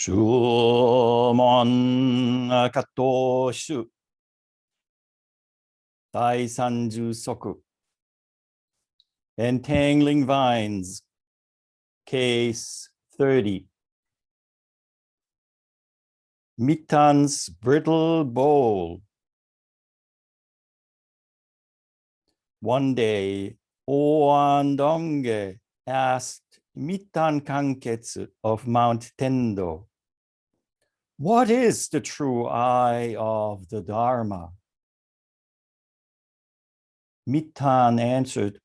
Shumon Kato Shu Dai Sanju Soku Entangling Vines, Case 30. Mittan's Brittle Bowl. One day, Oandonge asked Mittan Kanketsu of Mount Tendo, "What is the true eye of the Dharma?" Mittan answered,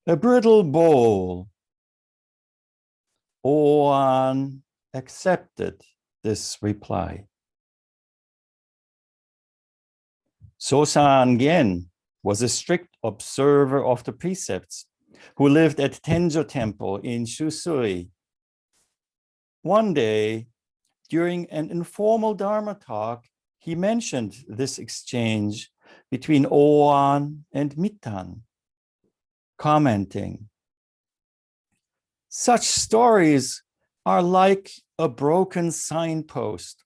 "A brittle bowl." Oan accepted this reply. Sosan Gen was a strict observer of the precepts who lived at Tenjo Temple in Shusui. One day, during an informal Dharma talk, he mentioned this exchange between Oan and Mittan, commenting, "Such stories are like a broken signpost,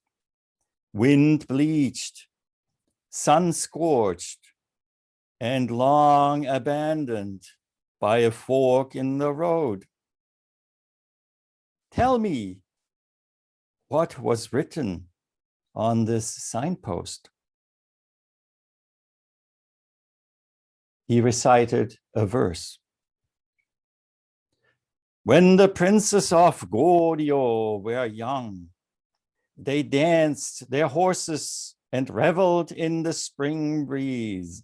wind bleached, sun scorched, and long abandoned by a fork in the road. Tell me, what was written on this signpost?" He recited a verse. "When the princes of Goryeo were young, they danced their horses and reveled in the spring breeze.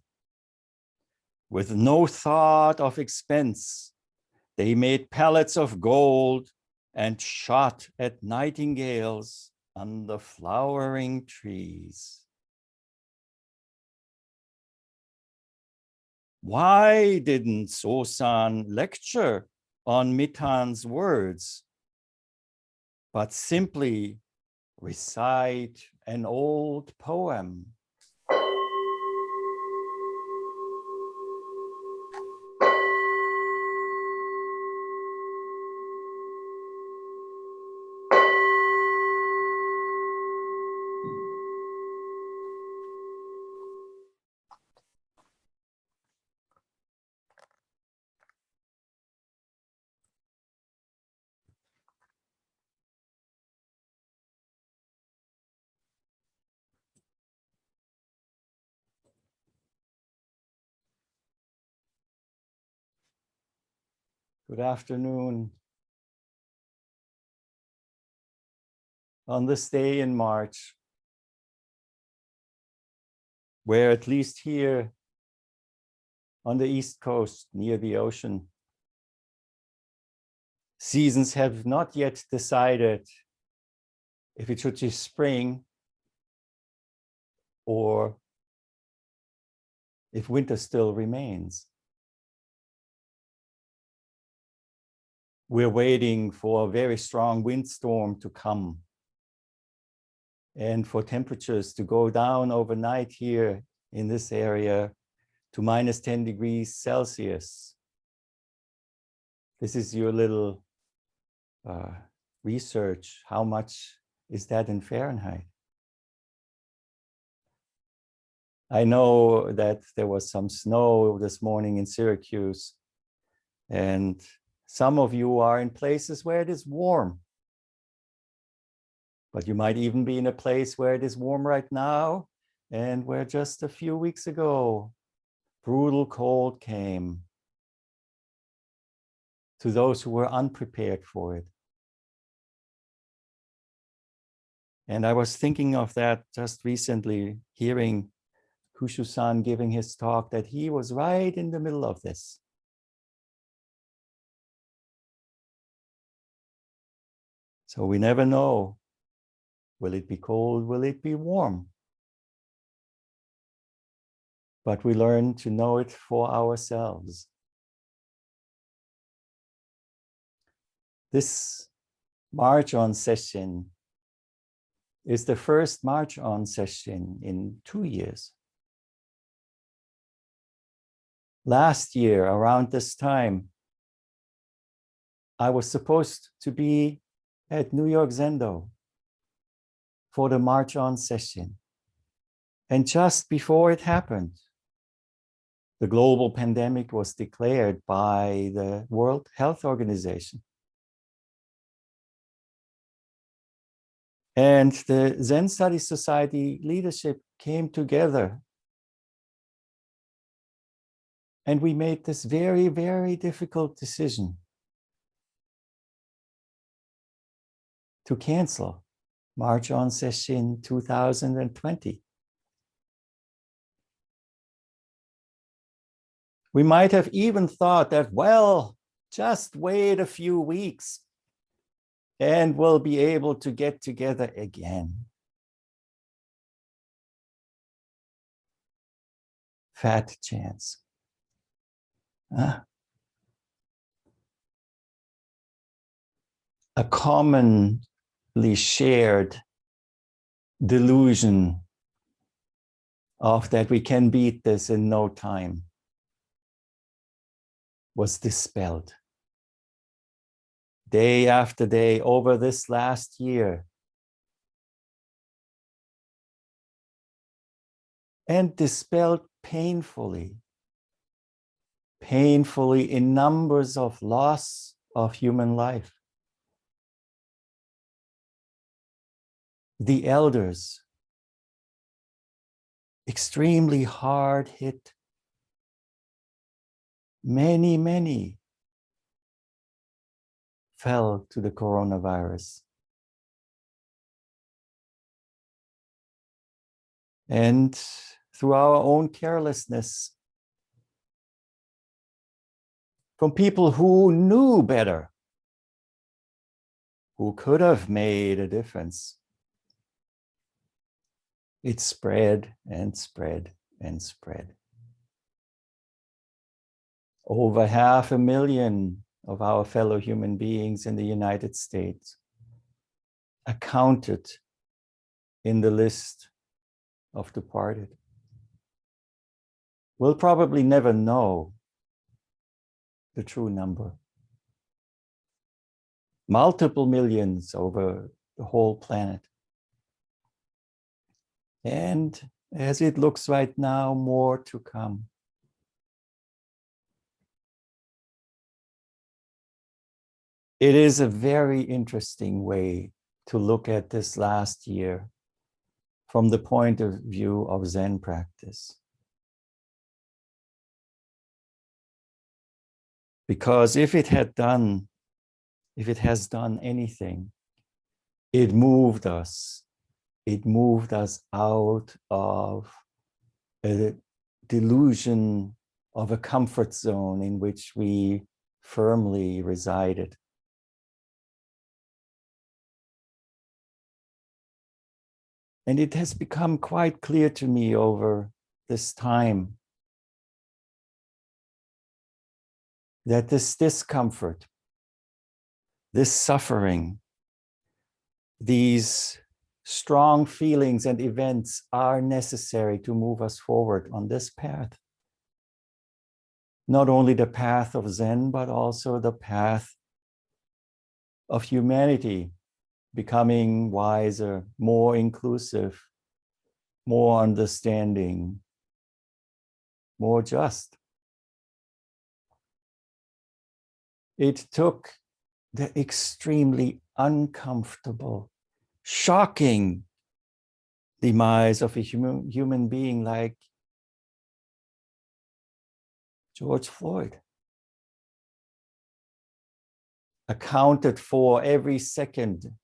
With no thought of expense, they made pallets of gold and shot at nightingales under flowering trees." Why didn't Sosan lecture on Mittan's words, but simply recite an old poem? Good afternoon. On this day in March, where at least here on the East Coast near the ocean, seasons have not yet decided if it should be spring or if winter still remains. We're waiting for a very strong windstorm to come and for temperatures to go down overnight here in this area to minus 10 degrees Celsius. This is your little research. How much is that in Fahrenheit? I know that there was some snow this morning in Syracuse, and some of you are in places where it is warm. But you might even be in a place where it is warm right now and where just a few weeks ago, brutal cold came to those who were unprepared for it. And I was thinking of that just recently, hearing Kushu-san giving his talk, that he was right in the middle of this. So we never know. Will it be cold? Will it be warm? But we learn to know it for ourselves. This March on Sesshin is the first March on Sesshin in 2 years. Last year, around this time, I was supposed to be at New York Zendo for the March On session. And just before it happened, the global pandemic was declared by the World Health Organization. And the Zen Study Society leadership came together. And we made this very, very difficult decision to cancel March On Session 2020. We might have even thought that, well, just wait a few weeks and we'll be able to get together again. Fat chance. A commonly shared delusion of that we can beat this in no time was dispelled. Day after day over this last year. And dispelled painfully in numbers of loss of human life. The elders, extremely hard hit. Many fell to the coronavirus. And through our own carelessness, from people who knew better, who could have made a difference, it spread and spread and spread. Over 500,000 of our fellow human beings in the United States accounted in the list of departed. We'll probably never know the true number. Multiple millions over the whole planet. And as it looks right now, more to come. It is a very interesting way to look at this last year from the point of view of Zen practice. Because if it has done anything, it moved us out of a delusion of a comfort zone in which we firmly resided. And it has become quite clear to me over this time that this discomfort, this suffering, these strong feelings and events are necessary to move us forward on this path. Not only the path of Zen, but also the path of humanity, becoming wiser, more inclusive, more understanding, more just. It took the extremely uncomfortable, shocking demise of a human being like George Floyd, accounted for every second,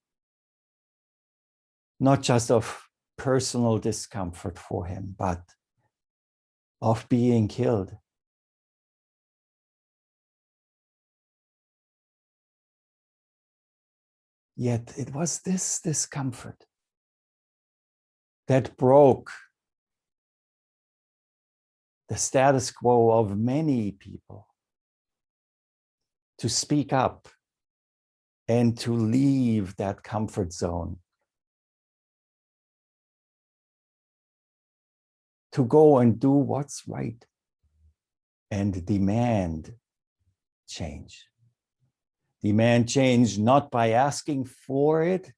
not just of personal discomfort for him, but of being killed. Yet it was this discomfort that broke the status quo of many people to speak up and to leave that comfort zone, to go and do what's right and demand change. Demand change not by asking for it,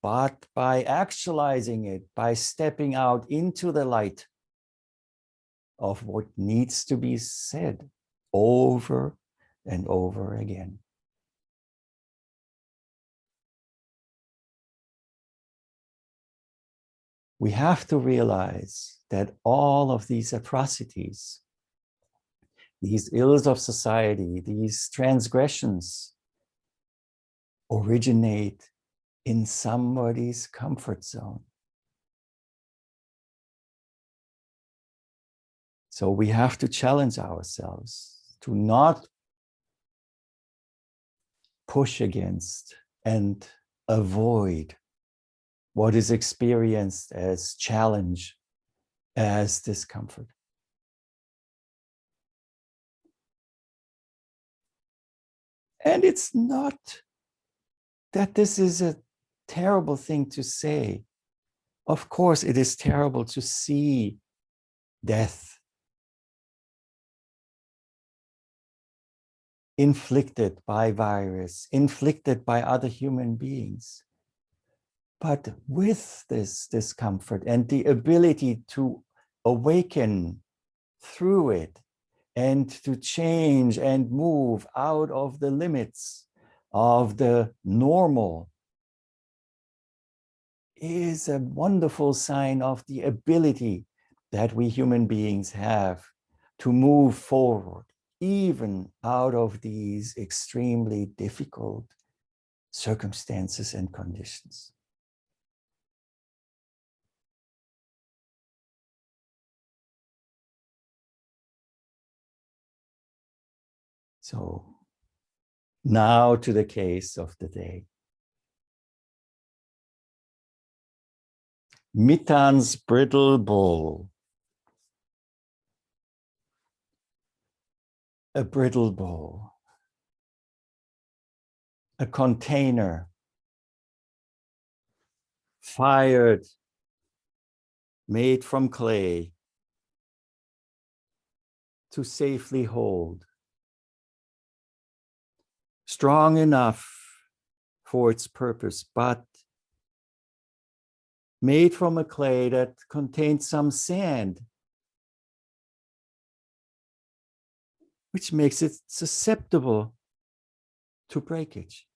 but by actualizing it, by stepping out into the light of what needs to be said over and over again. We have to realize that all of these atrocities, these ills of society, these transgressions originate in somebody's comfort zone. So we have to challenge ourselves to not push against and avoid what is experienced as challenge, as discomfort. And it's not that this is a terrible thing to say. Of course, it is terrible to see death inflicted by virus, inflicted by other human beings. But with this discomfort and the ability to awaken through it and to change and move out of the limits of the normal is a wonderful sign of the ability that we human beings have to move forward, even out of these extremely difficult circumstances and conditions. So now to the case of the day. Mittan's brittle bowl. A brittle bowl. A container fired, made from clay to safely hold. Strong enough for its purpose, but made from a clay that contains some sand, which makes it susceptible to breakage.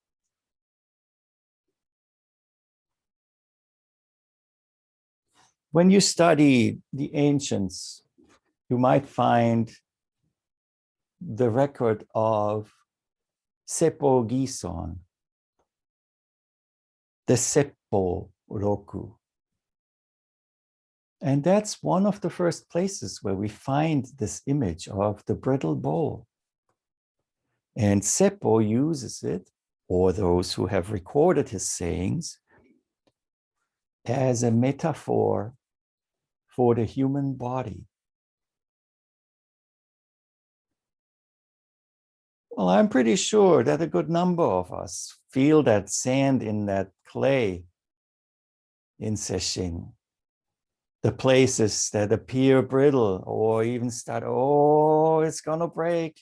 When you study the ancients, you might find the record of Seppo Gison, the Seppo Roku. And that's one of the first places where we find this image of the brittle bowl. And Seppo uses it, or those who have recorded his sayings, as a metaphor for the human body. Well, I'm pretty sure that a good number of us feel that sand in that clay in Sesshin. The places that appear brittle or even start, oh, it's gonna break.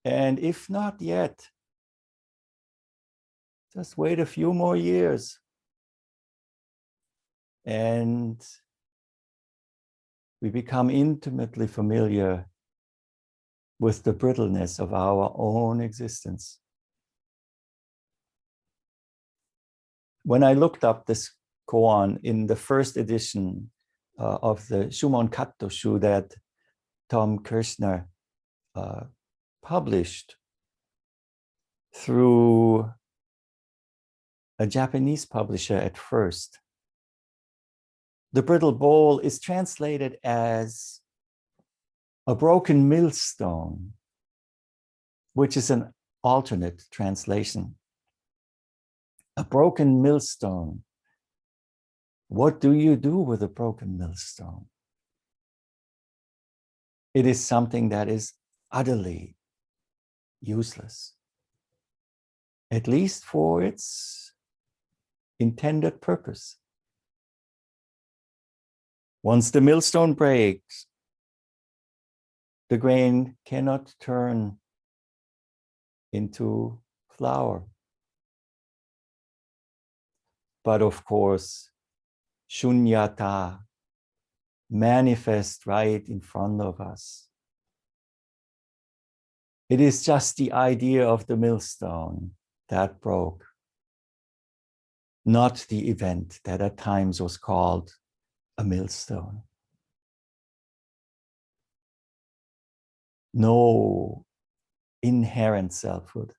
And if not yet, just wait a few more years. And we become intimately familiar with the brittleness of our own existence. When I looked up this koan in the first edition of the Shumon Kattoshu that Tom Kirshner published through a Japanese publisher at first, the brittle bowl is translated as a broken millstone, which is an alternate translation. A broken millstone. What do you do with a broken millstone? It is something that is utterly useless, at least for its intended purpose. Once the millstone breaks, the grain cannot turn into flower. But of course, shunyata manifests right in front of us. It is just the idea of the millstone that broke, not the event that at times was called a millstone. No inherent selfhood,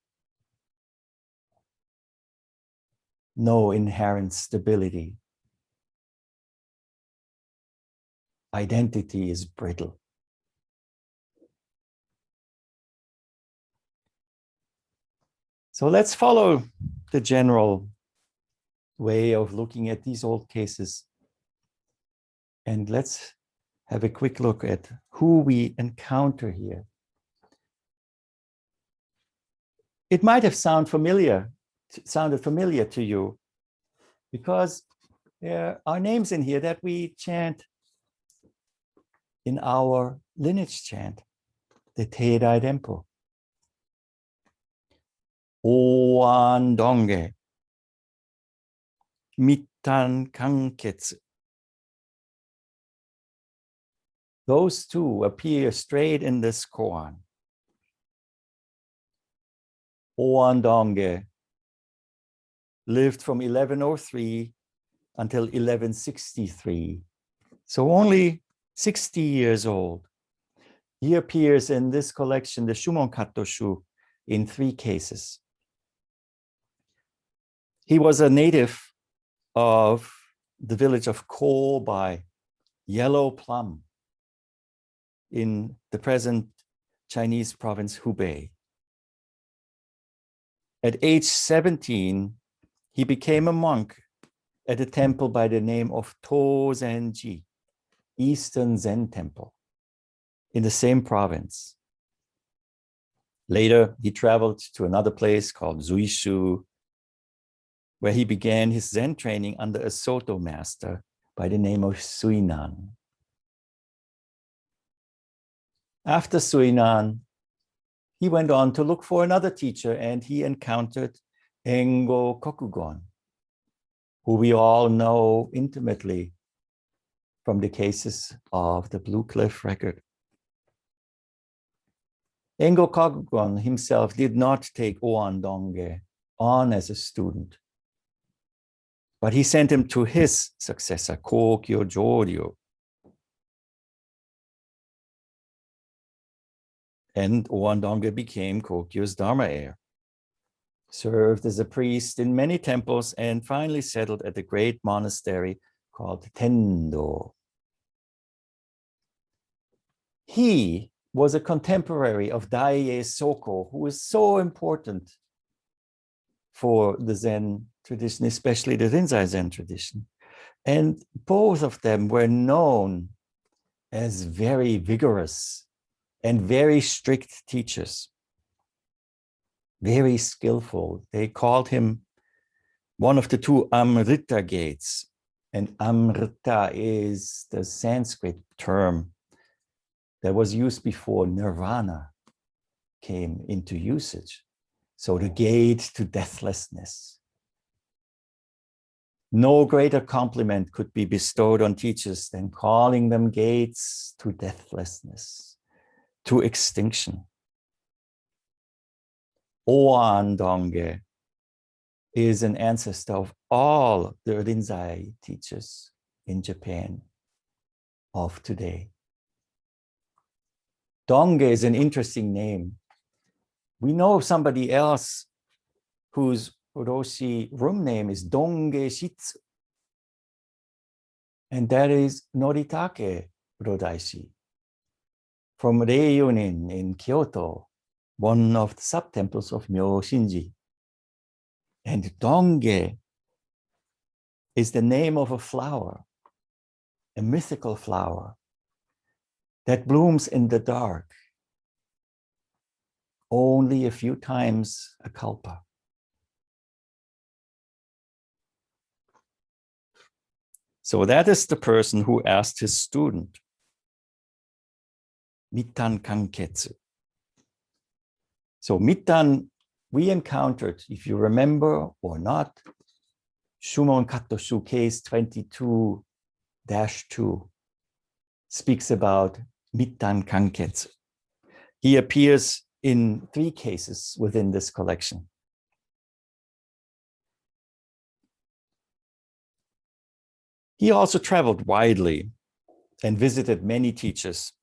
no inherent stability. Identity is brittle. So let's follow the general way of looking at these old cases. And let's have a quick look at who we encounter here. It might have sounded familiar to you because there are names in here that we chant in our lineage chant, the Teidai Dempo. Oan Donge, Mittan Kanketsu. Those two appear straight in this koan. Oan Donge lived from 1103 until 1163, so only 60 years old. He appears in this collection, the Shumon Katoshu, in 3 cases. He was a native of the village of Ko by Yellow Plum in the present Chinese province Hubei. At age 17, he became a monk at a temple by the name of Tozenji, Eastern Zen Temple, in the same province. Later, he traveled to another place called Zuishu, where he began his Zen training under a Soto master by the name of Suinan. After Suinan, he went on to look for another teacher, and he encountered Engo Kokugon, who we all know intimately from the cases of the Blue Cliff record. Engo Kokugon himself did not take Oan Donge on as a student, but he sent him to his successor, Kokyo Joryo. And Oan Donge became Kokyo's Dharma heir, served as a priest in many temples, and finally settled at the great monastery called Tendo. He was a contemporary of Daiei Soko, who was so important for the Zen tradition, especially the Rinzai Zen tradition. And both of them were known as very vigorous and very strict teachers, very skillful. They called him one of the 2 Amrita gates. And Amrita is the Sanskrit term that was used before nirvana came into usage. So the gate to deathlessness. No greater compliment could be bestowed on teachers than calling them gates to deathlessness, to extinction. Oan Donge is an ancestor of all the Rinzai teachers in Japan of today. Donge is an interesting name. We know somebody else whose Roshi room name is Donge Shitsu, and that is Noritake Rodaishi from Reiyunin in Kyoto, one of the sub-temples of Myoshinji. And Donge is the name of a flower, a mythical flower that blooms in the dark only a few times a kalpa. So that is the person who asked his student, Mittan Kanketsu. So Mittan We encountered, if you remember or not, Shumon Katoshu case 22-2 speaks about Mittan Kanketsu. He appears in 3 cases within this collection. He also traveled widely and visited many teachers,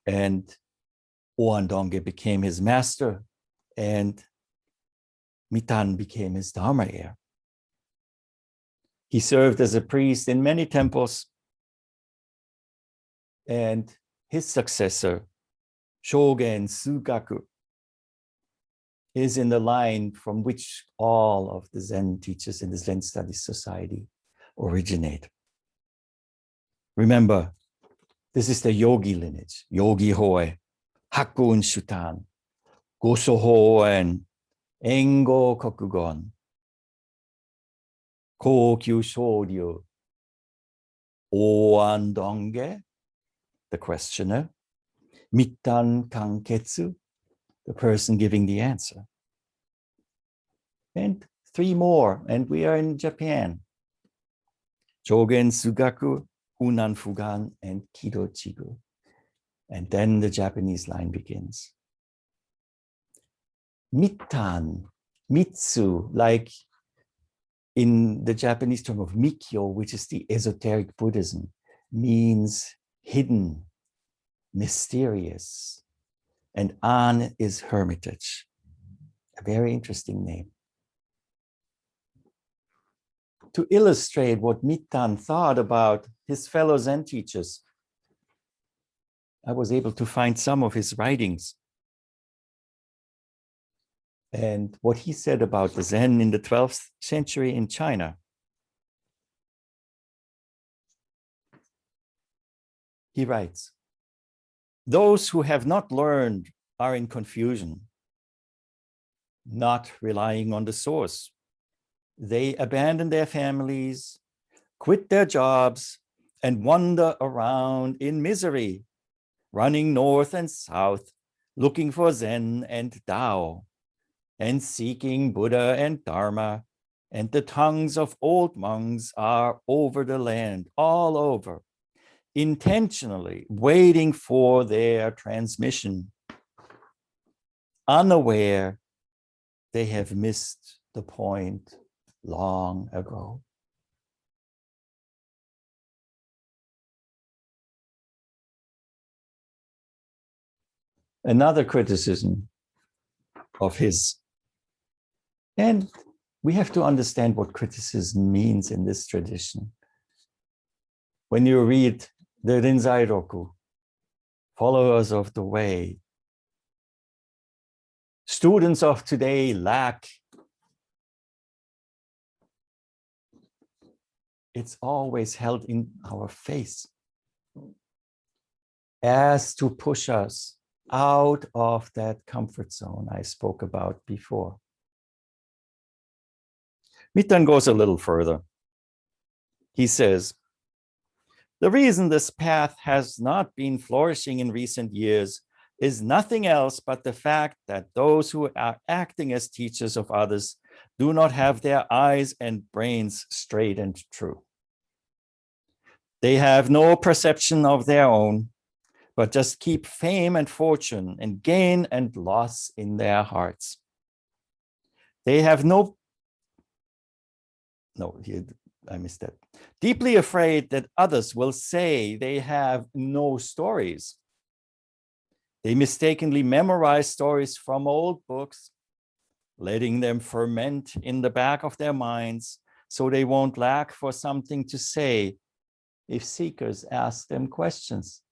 and Oandonge became his master, and Mittan became his Dharma heir. He served as a priest in many temples, and his successor, Shogen Sugaku, is in the line from which all of the Zen teachers in the Zen Studies Society originate. Remember, this is the Yogi lineage, Yogi Hoe, Hakun Shutan, Goso Hoen, Engo Kokugon, Kokyu Shoryu, Oandonge, the questioner, Mittan Kanketsu, the person giving the answer. And 3 more, and we are in Japan. Jogen Sugaku, Hunan Fugan, and Kido Chigu. And then the Japanese line begins. Mittan, Mitsu, like in the Japanese term of Mikyo, which is the esoteric Buddhism, means hidden, mysterious. And An is hermitage. A very interesting name. To illustrate what Mittan thought about his fellow Zen teachers, I was able to find some of his writings. And what he said about the Zen in the 12th century in China. He writes, "Those who have not learned are in confusion, not relying on the source. They abandon their families, quit their jobs, and wander around in misery, running north and south, looking for Zen and Tao, and seeking Buddha and Dharma, and the tongues of old monks are over the land, all over, intentionally waiting for their transmission. Unaware, they have missed the point long ago." Another criticism of his, and we have to understand what criticism means in this tradition. When you read the Rinzai Roku, followers of the way, students of today lack, it's always held in our face as to push us out of that comfort zone I spoke about before. Mittan goes a little further. He says, "The reason this path has not been flourishing in recent years is nothing else but the fact that those who are acting as teachers of others do not have their eyes and brains straight and true. They have no perception of their own, but just keep fame and fortune and gain and loss in their hearts. They have I missed that. Deeply afraid that others will say they have no stories. They mistakenly memorize stories from old books, letting them ferment in the back of their minds so they won't lack for something to say if seekers ask them questions.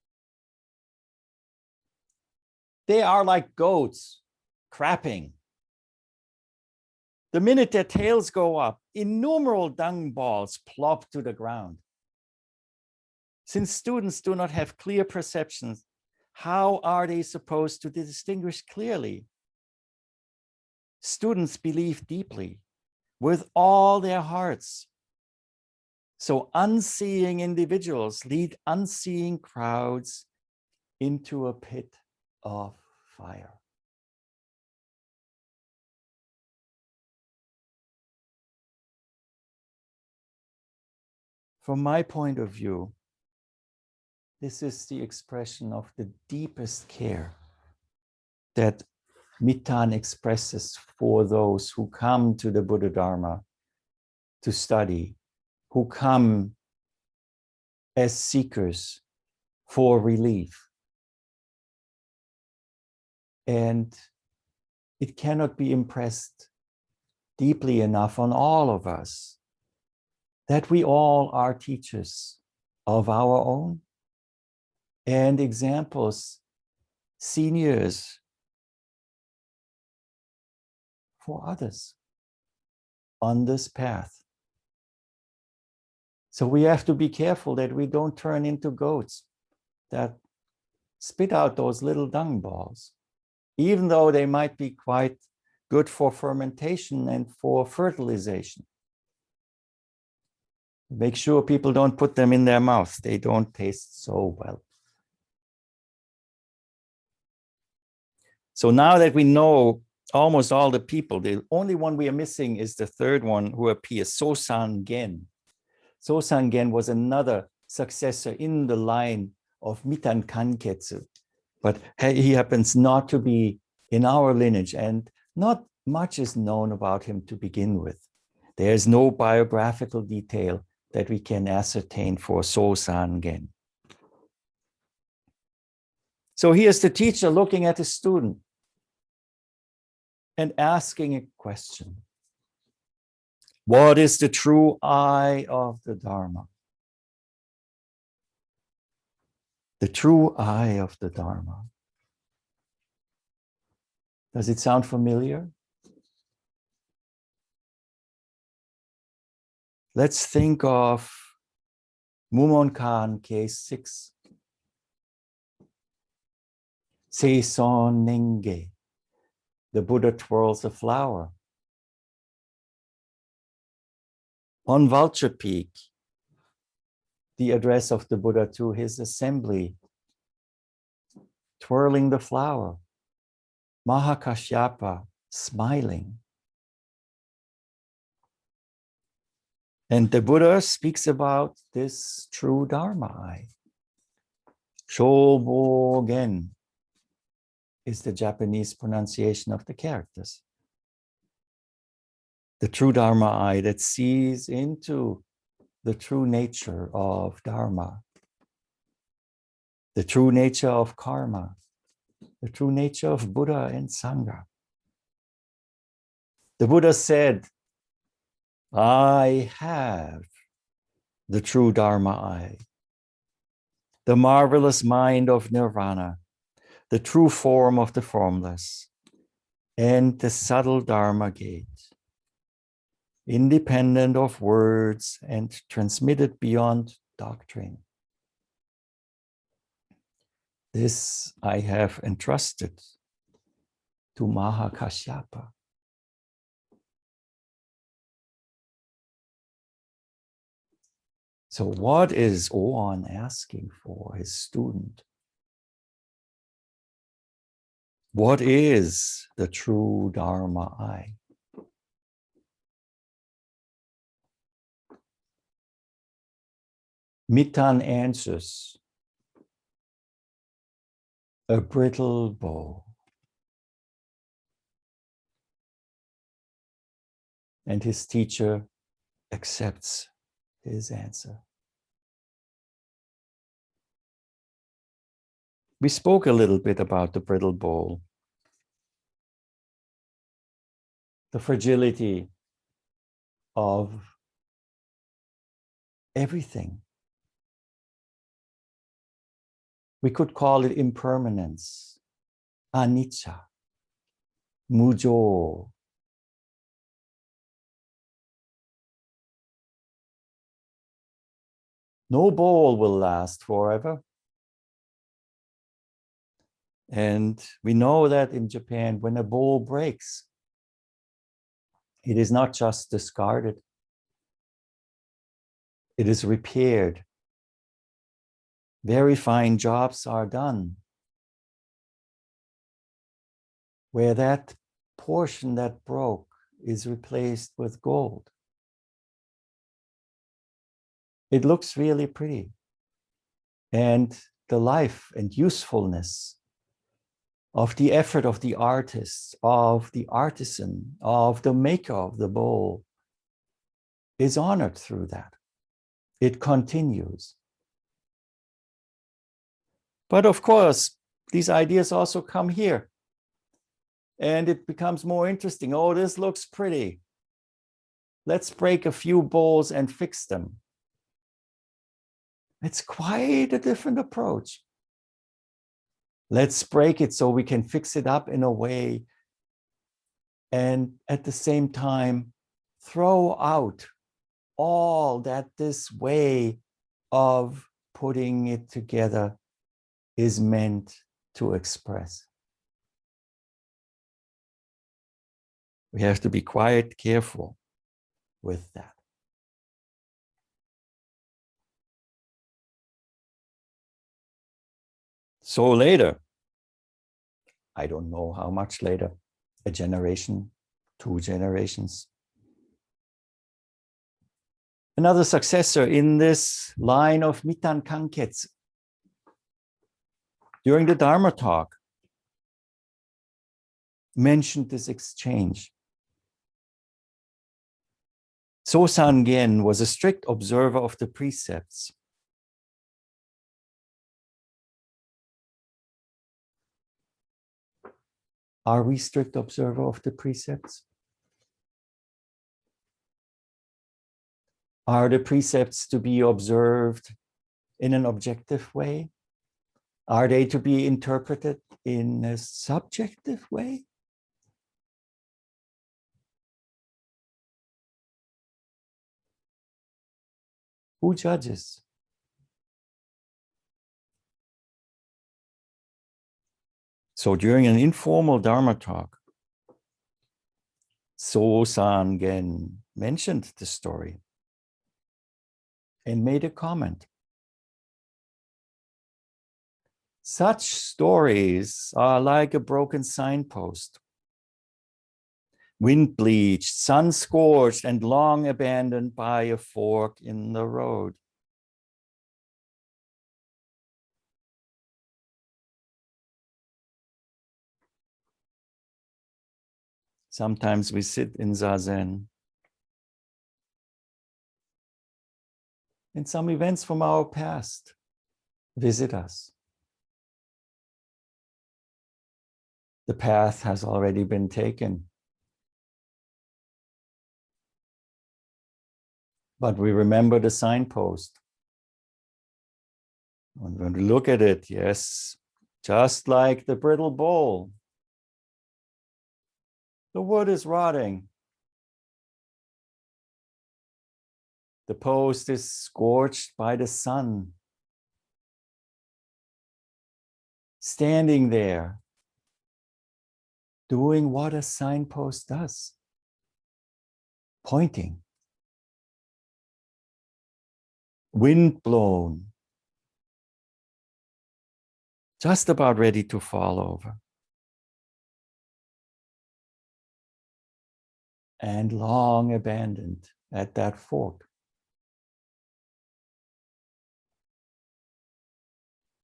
They are like goats crapping. The minute their tails go up, innumerable dung balls plop to the ground. Since students do not have clear perceptions, how are they supposed to distinguish clearly? Students believe deeply with all their hearts. So unseeing individuals lead unseeing crowds into a pit of fire." from my point of view, this is the expression of the deepest care that Mittan expresses for those who come to the Buddha Dharma to study, who come as seekers for relief. And it cannot be impressed deeply enough on all of us that we all are teachers of our own and examples, seniors for others on this path. So we have to be careful that we don't turn into goats that spit out those little dung balls, even though they might be quite good for fermentation and for fertilization. Make sure people don't put them in their mouth. They don't taste so well. So now that we know almost all the people, the only one we are missing is the third one who appears, Sosangen. Sosangen was another successor in the line of Mittan Kanketsu, but he happens not to be in our lineage, and not much is known about him to begin with. There's no biographical detail that we can ascertain for Sosangen. So here's the teacher looking at the student and asking a question. What is the true eye of the Dharma? The true eye of the Dharma. Does it sound familiar? Let's think of Mumonkan case 6. Seison Nenge. The Buddha twirls a flower. On Vulture Peak, the address of the Buddha to his assembly, twirling the flower. Mahakashyapa smiling. And the Buddha speaks about this true Dharma eye. Shobogen is the Japanese pronunciation of the characters. The true Dharma eye that sees into the true nature of Dharma, the true nature of karma, the true nature of Buddha and Sangha. The Buddha said, I have the true Dharma eye, the marvelous mind of nirvana, the true form of the formless, and the subtle Dharma gate, independent of words and transmitted beyond doctrine. This I have entrusted to Mahakashyapa. So what is Oan asking for his student? What is the true Dharma eye? Mittan answers, a brittle bow. And his teacher accepts his answer. We spoke a little bit about the brittle bowl, the fragility of everything. We could call it impermanence, anicca, mujo. No bowl will last forever. And we know that in Japan, when a bowl breaks, it is not just discarded. It is repaired. Very fine jobs are done where that portion that broke is replaced with gold. it looks really pretty. And the life and usefulness of the effort of the artist, of the artisan, of the maker of the bowl is honored through that. It continues. But of course, these ideas also come here. And it becomes more interesting. Oh, this looks pretty. Let's break a few bowls and fix them. It's quite a different approach. Let's break it so we can fix it up in a way and at the same time throw out all that this way of putting it together is meant to express. We have to be quite careful with that. So later, I don't know how much later, a generation, 2 generations, another successor in this line of Mittan Kanketsu, during the Dharma talk, mentioned this exchange. Sosan Gen was a strict observer of the precepts. Are we strict observer of the precepts? Are the precepts to be observed in an objective way? Are they to be interpreted in a subjective way? Who judges? So during an informal Dharma talk, Sosan Gen mentioned the story and made a comment. Such stories are like a broken signpost, wind bleached, sun scorched, and long abandoned by a fork in the road. Sometimes we sit in Zazen, and some events from our past visit us. The path has already been taken. But we remember the signpost. And when we look at it, yes, just like the brittle bowl, the wood is rotting. The post is scorched by the sun. Standing there, doing what a signpost does, pointing. Wind blown, just about ready to fall over. And long abandoned at that fork.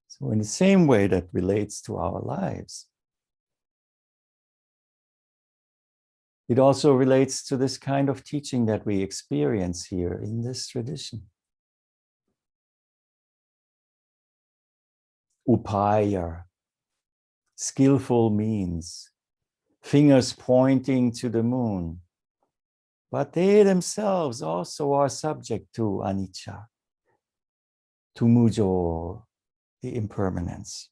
So in the same way that relates to our lives, it also relates to this kind of teaching that we experience here in this tradition. Upaya, skillful means, fingers pointing to the moon, but they themselves also are subject to anicca, to mujo, the impermanence.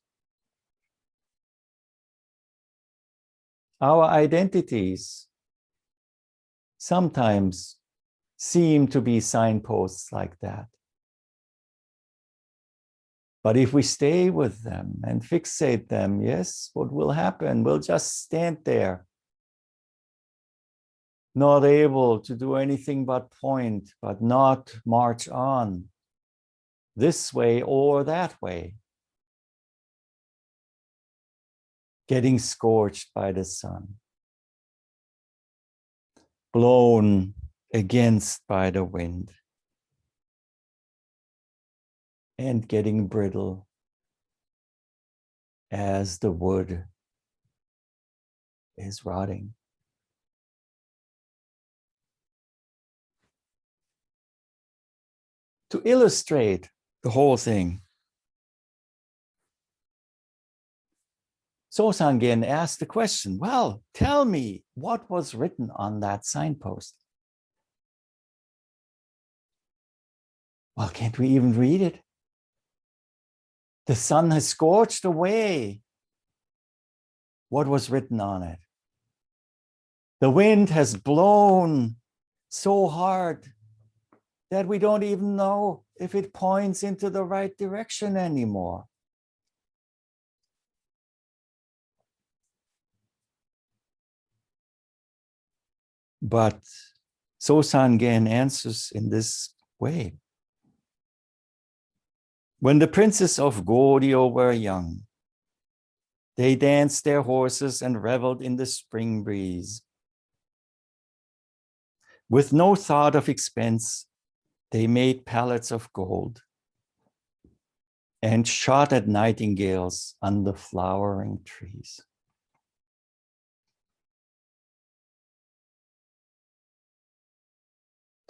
Our identities sometimes seem to be signposts like that. But if we stay with them and fixate them, yes, what will happen? We'll just stand there, not able to do anything but point, but not march on this way or that way, getting scorched by the sun, blown against by the wind. and getting brittle as the wood is rotting. To illustrate the whole thing, Sosangen asked the question, well, tell me what was written on that signpost. Well, can't we even read it? The sun has scorched away what was written on it. The wind has blown so hard that we don't even know if it points into the right direction anymore. But Sosangen answers in this way. When the princes of Goryeo were young, they danced their horses and reveled in the spring breeze. With no thought of expense, they made pallets of gold and shot at nightingales under flowering trees.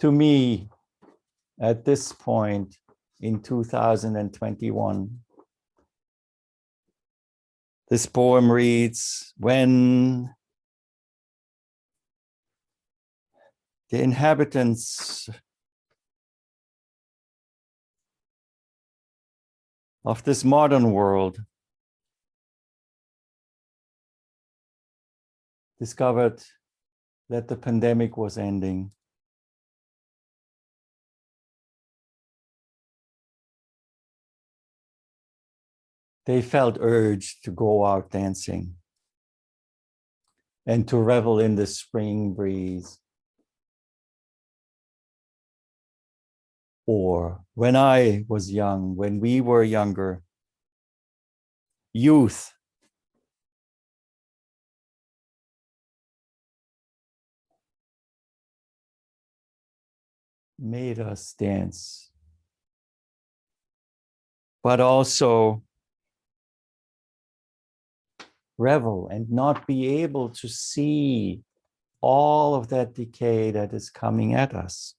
To me, at this point in 2021, this poem reads, when the inhabitants of this modern world discovered that the pandemic was ending, they felt urged to go out dancing and to revel in the spring breeze. Or when I was young, when we were younger, youth made us dance, but also revel and not be able to see all of that decay that is coming at us.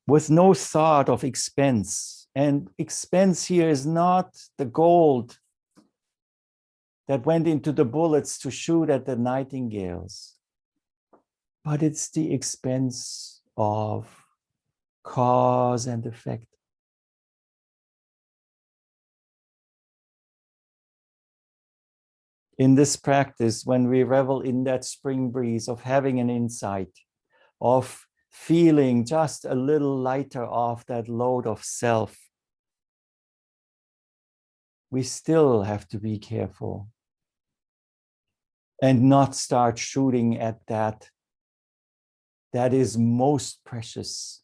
With no thought of expense. And expense here is not the gold that went into the bullets to shoot at the nightingales, but it's the expense of cause and effect. In this practice, when we revel in that spring breeze of having an insight, of feeling just a little lighter off that load of self, we still have to be careful and not start shooting at that is most precious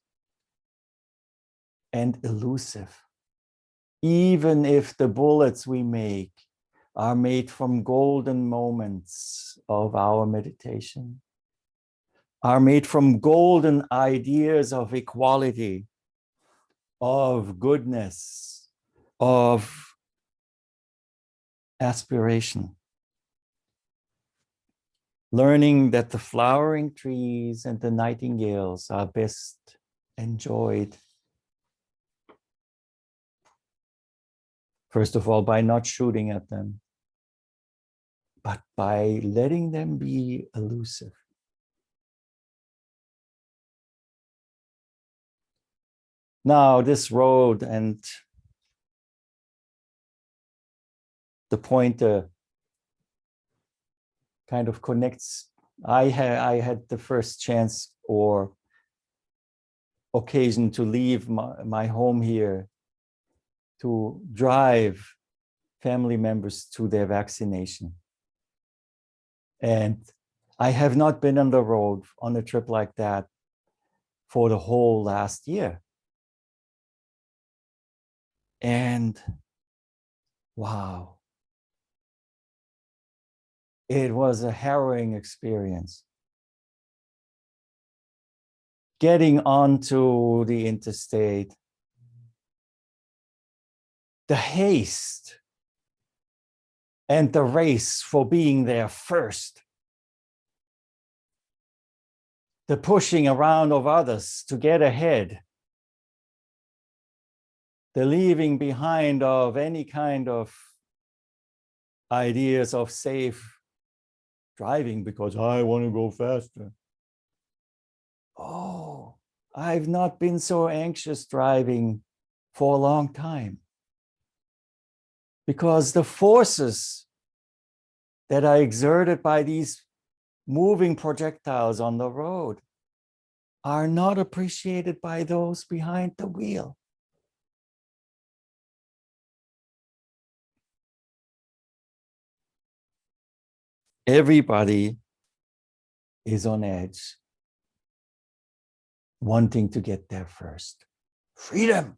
and elusive. Even if the bullets we make are made from golden moments of our meditation, are made from golden ideas of equality, of goodness, of aspiration. Learning that the flowering trees and the nightingales are best enjoyed, first of all, by not shooting at them, but by letting them be elusive. Now, this road and the pointer kind of connects. I had the first chance or occasion to leave my home here to drive family members to their vaccination. And I have not been on the road on a trip like that for the whole last year. And wow, it was a harrowing experience. getting onto the interstate, the haste and the race for being there first, the pushing around of others to get ahead, the leaving behind of any kind of ideas of safe driving because I want to go faster. Oh, I've not been so anxious driving for a long time because the forces that are exerted by these moving projectiles on the road are not appreciated by those behind the wheel. Everybody is on edge, wanting to get there first. Freedom.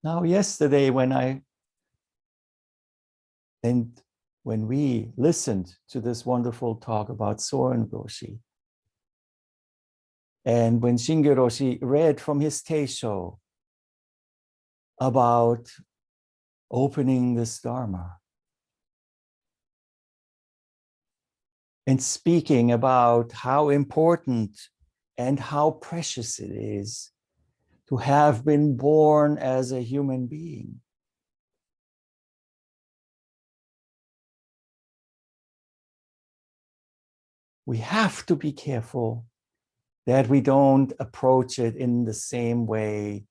Now, yesterday, when we listened to this wonderful talk about Soren Roshi, and when Shinge Roshi read from his Teisho about opening this Dharma and speaking about how important and how precious it is to have been born as a human being. We have to be careful that we don't approach it in the same way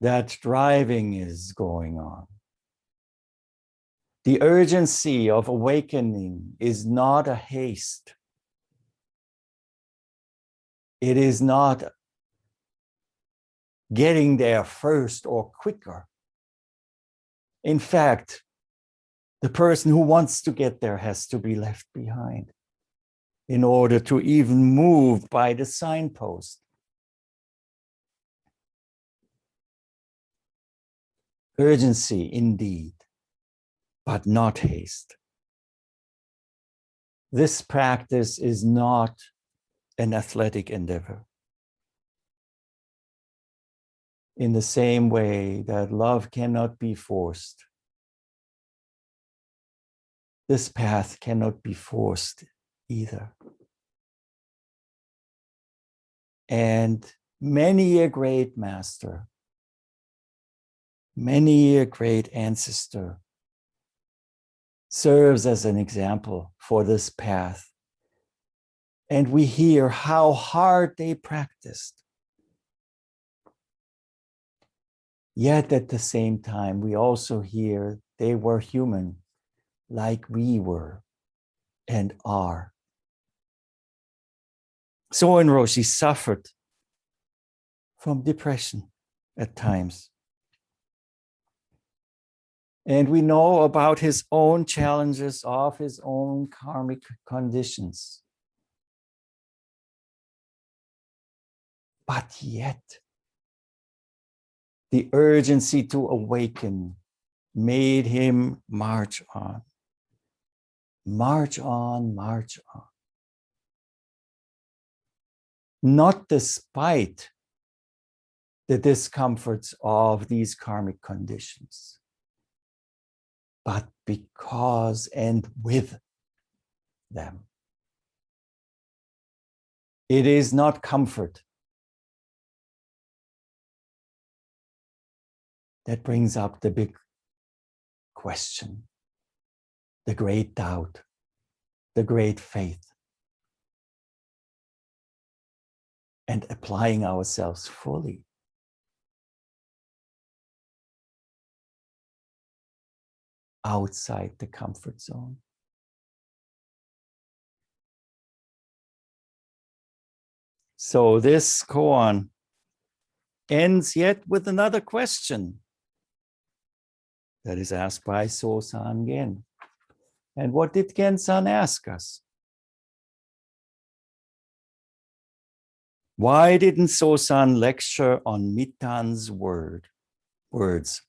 that driving is going on. The urgency of awakening is not a haste. It is not getting there first or quicker. In fact, the person who wants to get there has to be left behind in order to even move by the signpost. Urgency indeed, but not haste. This practice is not an athletic endeavor. In the same way that love cannot be forced, this path cannot be forced either. And many a great master, many a great ancestor serves as an example for this path. And we hear how hard they practiced. Yet at the same time, we also hear they were human like we were and are. Soren Roshi suffered from depression at times. And we know about his own challenges of his own karmic conditions. But yet, the urgency to awaken made him march on. March on, march on. Not despite the discomforts of these karmic conditions, but because and with them. It is not comfort that brings up the big question, the great doubt, the great faith, and applying ourselves fully. Outside the comfort zone. So this koan ends yet with another question that is asked by So-san Gen. And what did Gen-san ask us? Why didn't So-san lecture on Mittan's words,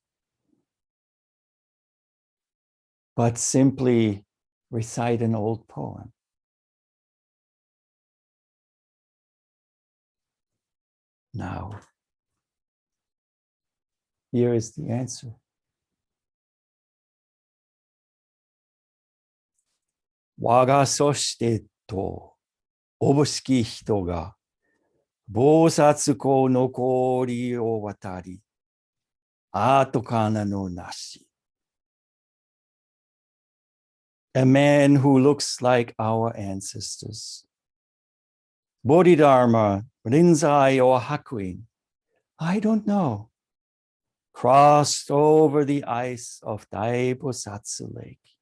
but simply recite an old poem? now? Here is the answer. Waga soshite to obushiki hito ga bosatsu ko nokori o watari ato kana no nashi. A man who looks like our ancestors. Bodhidharma, Rinzai or Hakuin, I don't know, crossed over the ice of Daibosatsu Lake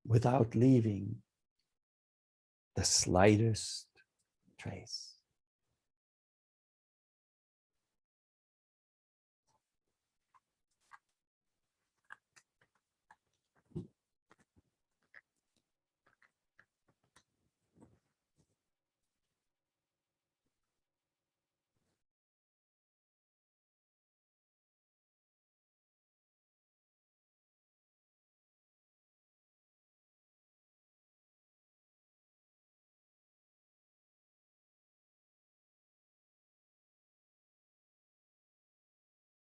without leaving the slightest trace.